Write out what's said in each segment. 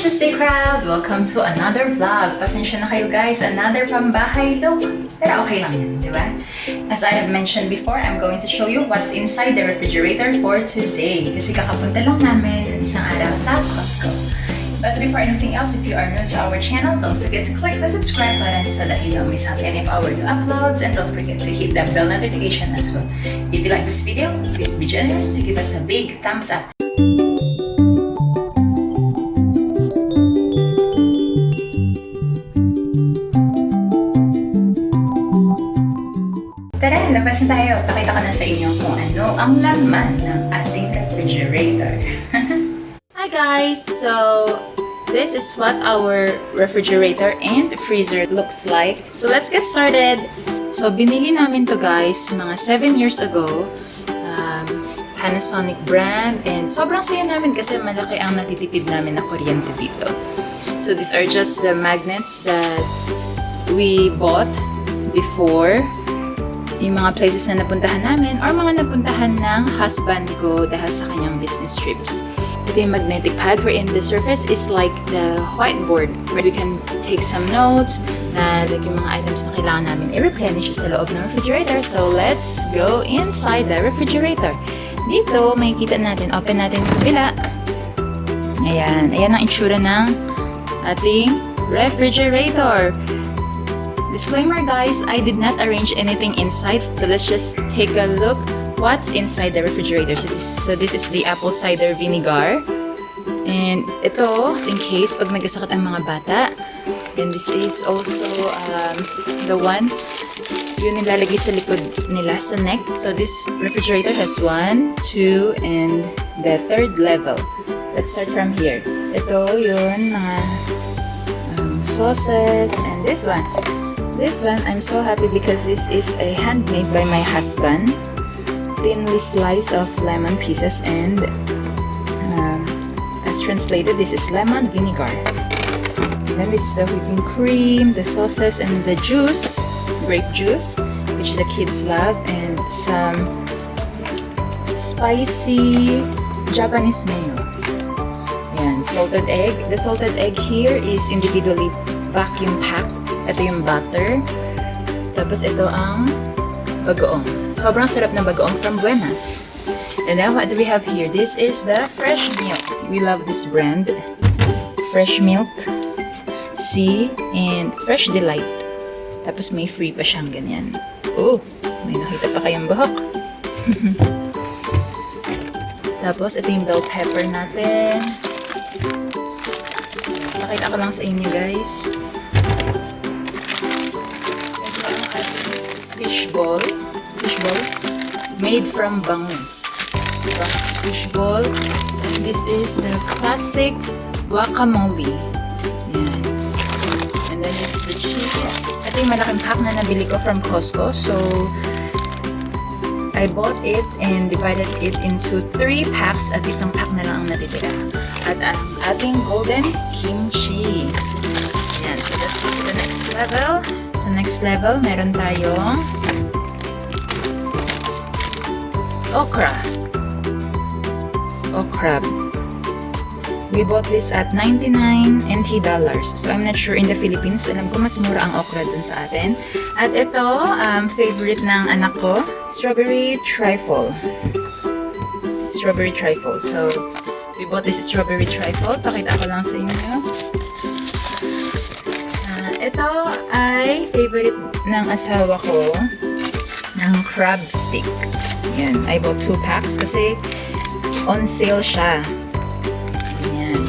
CHUsDay Crowd! Welcome to another vlog. Pasensya na kayo guys, another pambahay look. Pero okay lang yun, di ba? As I have mentioned before, I'm going to show you what's inside the refrigerator for today. Kasi kakapunta lang namin ng isang araw sa Costco. But before anything else, if you are new to our channel, don't forget to click the subscribe button so that you don't miss out any of our new uploads. And don't forget to hit the bell notification as well. If you like this video, please be generous to give us a big thumbs up. Tara, labas na tayo. Pakita ko na sa inyo kung ano ang laman ng ating refrigerator. Hi guys! So, this is what our refrigerator and freezer looks like. So, let's get started. So, binili namin to guys mga 7 years ago. Panasonic brand. And sobrang saya namin kasi malaki ang natitipid namin na kuryente dito. So, these are just the magnets that we bought before. Yung mga places na napuntahan namin or mga napuntahan ng husband ko dahil sa kanyang business trips. Ito yung magnetic pad wherein the surface is like the whiteboard where we can take some notes na like yung mga items na kailangan namin i-replenish sa loob ng refrigerator. So let's go inside the refrigerator. Dito may kita natin, open natin yung kabila. Ayan, ayan ang itsura ng ating refrigerator. Disclaimer guys, I did not arrange anything inside, so let's just take a look what's inside the refrigerator. So this is the apple cider vinegar. And ito, in case pag nagkasakit ang mga bata. And this is also the one yun nilalagay sa likod nila sa neck. So this refrigerator has 1, 2, and the 3rd level. Let's start from here. Ito yun, mga sauces, and this one. This one, I'm so happy because this is a handmade by my husband. Thinly slice of lemon pieces and as translated, this is lemon vinegar. Then this is the whipping cream, the sauces, and the juice, grape juice, which the kids love, and some spicy Japanese mayo. Yan, salted egg. The salted egg here is individually vacuum packed. Ito yung butter. Tapos ito ang bagoong. Sobrang sarap ng bagoong from Buenas. And now what do we have here? This is the fresh milk. We love this brand. Fresh milk, C, and Fresh Delight. Tapos may free pa siyang ganyan. Oh, may nakita pa kayong buhok. Tapos ito yung bell pepper natin. Pakita ko lang sa inyo guys. Fishball made from bangus fishball, and this is the classic guacamole. Yan. And then this is the chicken. Ito yung malaking pack na nabili ko from Costco, so I bought it and divided it into 3 packs at isang pack na lang ang natitira. At ang ating golden kimchi. Yan. So let's go to the next level. Sa next level, meron tayong okra. We bought this at 99 NT dollars. So I'm not sure in the Philippines. Alam ko mas mura ang okra dun sa atin. At ito, favorite ng anak ko, strawberry trifle. So we bought this strawberry trifle. Pakita ko lang sa inyo. Ito ay favorite ng asawa ko ng crab stick. Yan, I bought 2 packs kasi on sale siya. Yan.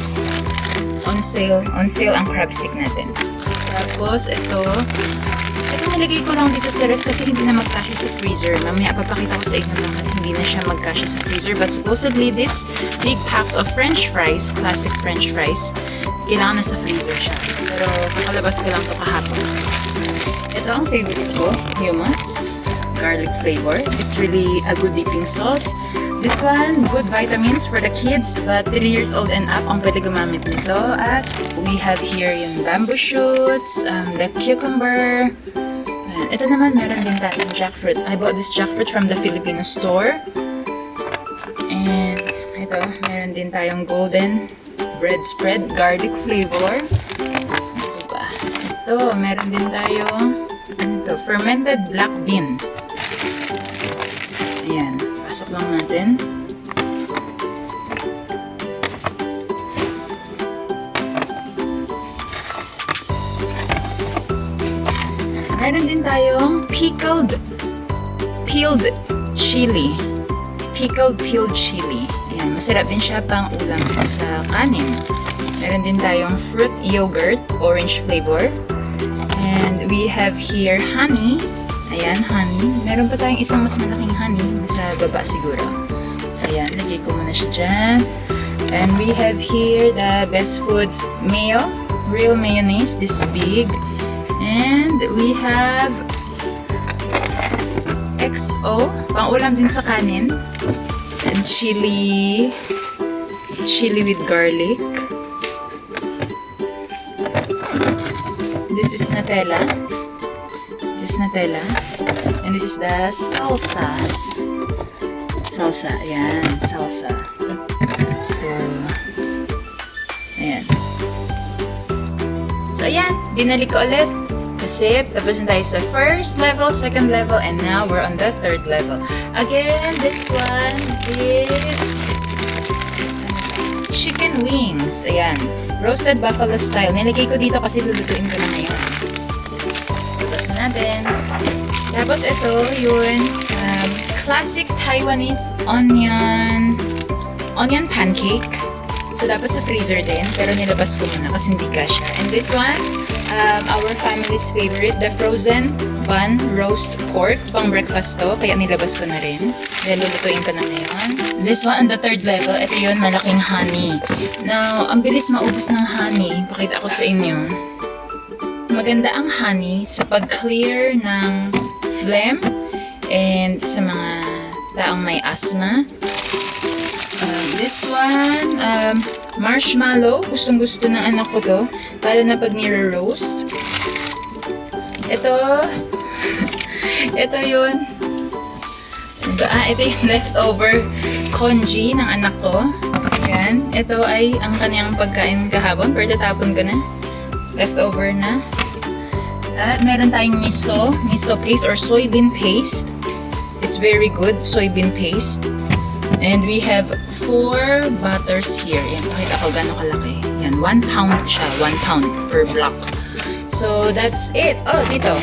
On sale ang crab stick natin. Tapos ito nilagay ko lang dito sa ref kasi hindi na magkasya sa freezer. Mamaya papakita ko sa inyo bakit hindi na siya magkasya sa freezer. But supposedly this big packs of french fries, classic french fries, kailangan na sa freezer siya. Pero kakalabas ko lang ito kahapon. Ito ang favorite ko, hummus, garlic flavor. It's really a good dipping sauce. This one, good vitamins for the kids, but 3 years old and up ang pwede gumamit nito. At we have here yung bamboo shoots, the cucumber. And ito naman, meron din tayong jackfruit. I bought this jackfruit from the Filipino store. And ito, meron din tayong golden bread spread, garlic flavor. Ito ba? Ito, meron din tayong fermented black bean. Ayan, pasok lang natin. Meron din tayong peeled chili. Pickled peeled chili. Ayan, masarap din siya pang ulam sa kanin. Meron din tayong fruit yogurt, orange flavor. And we have here honey. Ayan, honey. Meron pa tayong isang mas malaking honey. Nasa baba siguro. Ayan, lagay ko muna siya dyan. And we have here the Best Foods mayo. Real mayonnaise, this big. And we have XO, pang-ulam din sa kanin. And chili with garlic. This is Nutella. And this is the salsa. Ayan, salsa. So, ayan. So, ayan, binalik ko ulit. Kasi tapos na tayo sa first level, second level, and now we're on the third level. Again, this one is chicken wings. Ayan. Roasted buffalo style. Nilagay ko dito kasi lulutuin ko na ngayon. Tapos na natin. Tapos ito, yun, classic Taiwanese onion pancake. So, dapat sa freezer din. Pero nilabas ko muna kasi hindi kasha. And this one, our family's favorite, the frozen bun roast pork. Pang breakfast to, kaya nilabas ko na rin. Kaya lulutuin ko na ngayon. This one on the third level, ito yun, malaking honey. Now, ang bilis maubos ng honey. Pakita ko sa inyo. Maganda ang honey sa pag-clear ng phlegm and sa mga taong may asthma. This one, marshmallow. Gustong-gusto ng anak ko to. Lalo na pag nire-roast. Ito yun. Ito yung leftover congee ng anak ko. Ayan. Ito ay ang kanyang pagkain kahapon. Pero tatapon ko na. Leftover na. At meron tayong miso paste or soybean paste. It's very good, soybean paste. And we have 4 butters here. Yan, pakita ko gano'ng kalaki. Yan, 1 pound siya. 1 pound per block. So, that's it. Oh, dito.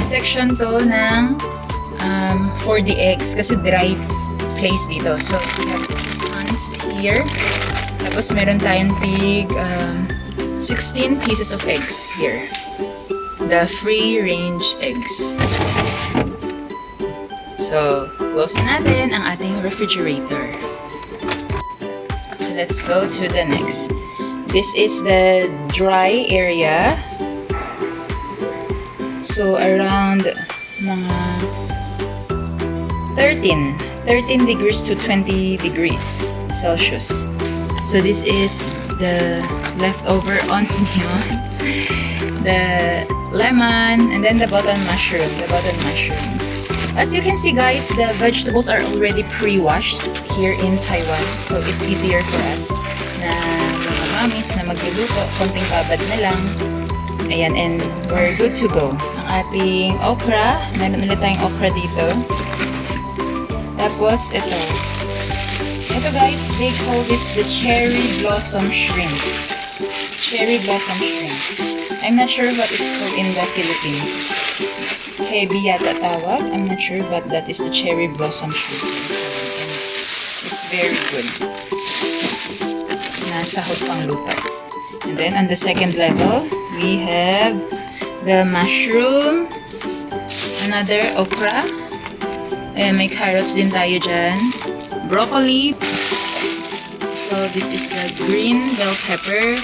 Section to ng for the eggs. Kasi dry place dito. So, we have tons here. Tapos, meron tayong 16 pieces of eggs here. The free-range eggs. So, close na natin ang ating refrigerator. So, let's go to the next. This is the dry area. So, around mga 13 degrees to 20 degrees Celsius. So, this is the leftover onion, the lemon, and then the button mushroom. As you can see guys, the vegetables are already pre-washed here in Taiwan. So it's easier for us na mga mamis na magluluto. Konting babad na lang. Ayan, and we're good to go. Ang ating okra. Meron ulit tayong okra dito. Tapos ito. Ito guys, they call this the cherry blossom shrimp. I'm not sure what it's called in the Philippines. Heavy yata tawag. I'm not sure, but that is the cherry blossom shrimp. And it's very good. Nasahod pang luto. And then on the second level, we have the mushroom, another okra. Ayan, may carrots din tayo dyan. Broccoli. So this is the green bell pepper.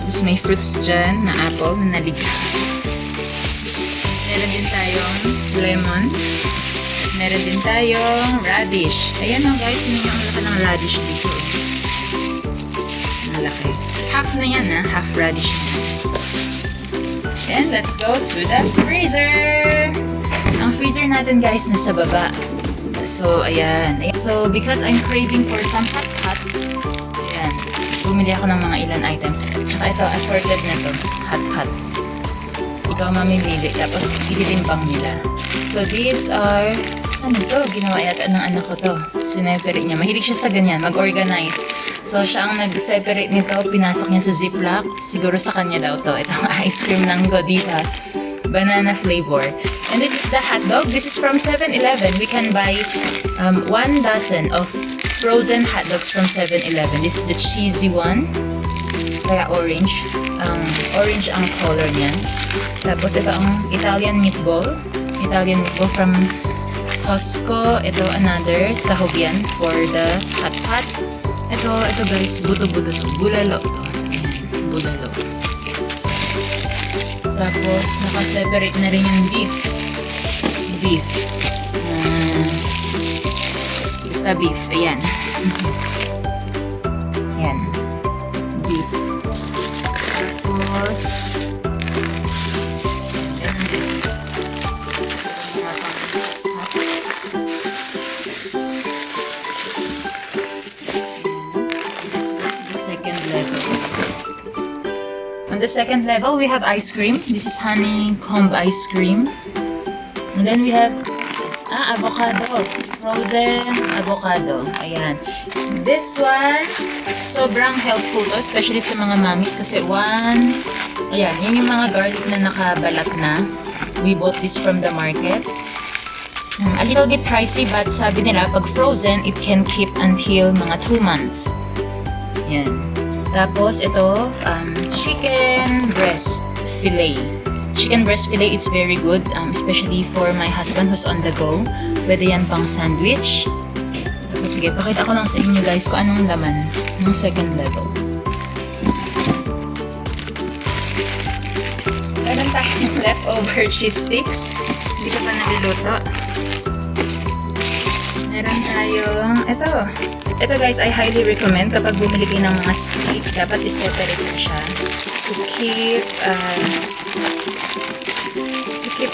Tapos may fruits dyan na apple na naligsa. Meron din tayong lemon. At meron din tayong radish. Ayan o guys, hindi ang laki ng radish dito. Ang laki. Half na yan ha, half radish na. And let's go to the freezer. Ang freezer natin guys nasa baba. So ayan. So because I'm craving for some hot, ayan. bumili ako ng mga ilan items. Tsaka ito, assorted na to. Hot. Ikaw mamimili, tapos ititimpang nila. So, these are, ano to? Ginawa yata ng anak ko to. Sineperate niya. Mahilig siya sa ganyan, mag-organize. So, siya ang nag-separate nito. Pinasok niya sa Ziploc. Siguro sa kanya daw to. Itong ice cream ng Godiva. Banana flavor. And this is the hot dog. This is from 7-Eleven. We can buy 1 dozen of frozen hot dogs from 7-Eleven. This is the cheesy one. Kaya orange. Orange ang color niya. Tapos ito ang Italian meatball. Italian meatball from Costco. Ito another sahog yan for the hot pot. Ito guys, buto-buto to. Bulalo to. Ayan, bulalo. Tapos, naka-separate na rin yung beef. Basta beef. Ayan. Ayan. Beef. Tapos, on the second level, we have ice cream. This is honeycomb ice cream. And then we have avocado. Frozen avocado. Ayan. This one, sobrang helpful to, especially sa mga mommies kasi ayan, yan yung mga garlic na nakabalat na. We bought this from the market. A little bit pricey, but sabi nila, pag frozen, it can keep until mga 2 months. Yan. Tapos, ito, chicken breast fillet. Chicken breast fillet, it's very good, especially for my husband who's on the go. Pwede yan pang sandwich. Tapos, sige, pakita ko lang sa inyo guys kung anong laman ng second level. Meron tayong leftover cheese sticks. Hindi ko pa naluluto. Meron tayong, ito guys, I highly recommend kapag bumili kayo ng mga steak, dapat i-separate mo siya to keep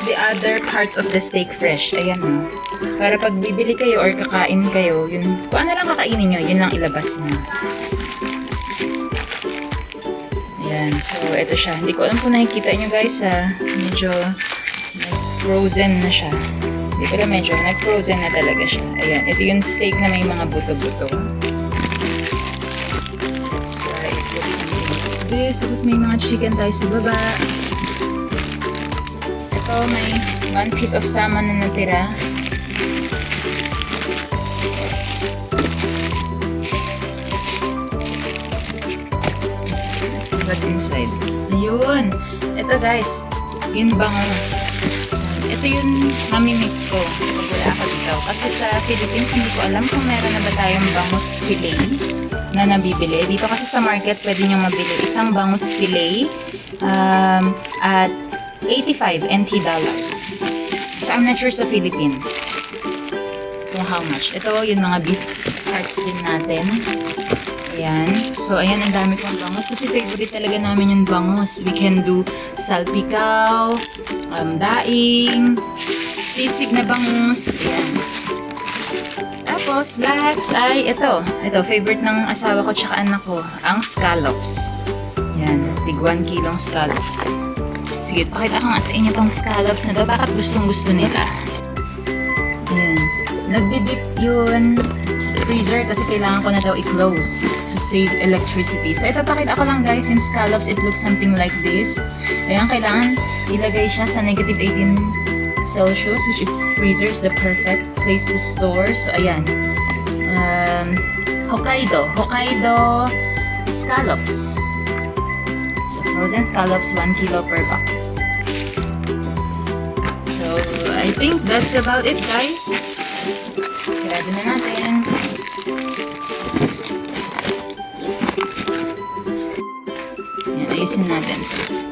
the other parts of the steak fresh. Ayan o. Para pag bibili kayo or kakain kayo, yun, kung ano lang kakainin nyo, yun lang ilabas nyo. Ayan. So, ito siya. Hindi ko alam kung nakikita nyo guys, medyo frozen na siya. Hindi pala medyo nag-frozen na talaga siya. Ayan. Ito yung steak na may mga buto-buto. Let's try it with something like this. Tapos may mga chicken tayo sa baba. Ito, may 1 piece of salmon na natira. Let's see what's inside. Ayun. Ito guys, yung bangus. Ito yung mamimiss ko kapag wala ako dito. Kasi sa Philippines, hindi ko alam kung meron na ba tayong bangus fillet na nabibili. Dito kasi sa market, pwede nyo mabili isang bangus fillet at $85 NT. So, I'm not sure sa Philippines kung how much. Ito yung mga beef parts din natin. Ayan. So, ayan, ang dami kong bangus. Kasi favorite talaga namin yung bangus. We can do salpikaw, daing, sisig na bangus. Ayan. Tapos, last ay ito. Ito, favorite ng asawa ko tsaka anak ko. Ang scallops. Ayan. Tig 1 kilong scallops. Sige, pakita ko nga sa inyo itong scallops na to. Bakit gustong-gusto nila? Ayan. Nagbi-dip yun freezer kasi kailangan ko na daw i-close to save electricity. So, ito pakita ko lang guys, yung scallops, it looks something like this. Ayan, kailangan ilagay siya sa negative 18 Celsius, which is freezer is the perfect place to store. So, ayan. Hokkaido scallops. So, frozen scallops, 1 kilo per box. So, I think that's about it guys. Sarado na natin. Yan, ayusin natin.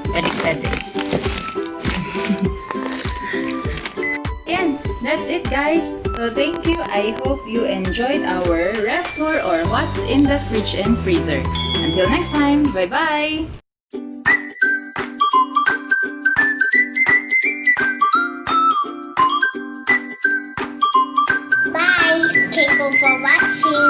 Balik-balik. Yan, that's it guys. So thank you. I hope you enjoyed our ref tour or what's in the fridge and freezer. Until next time, bye-bye! Bye. Thank you for watching.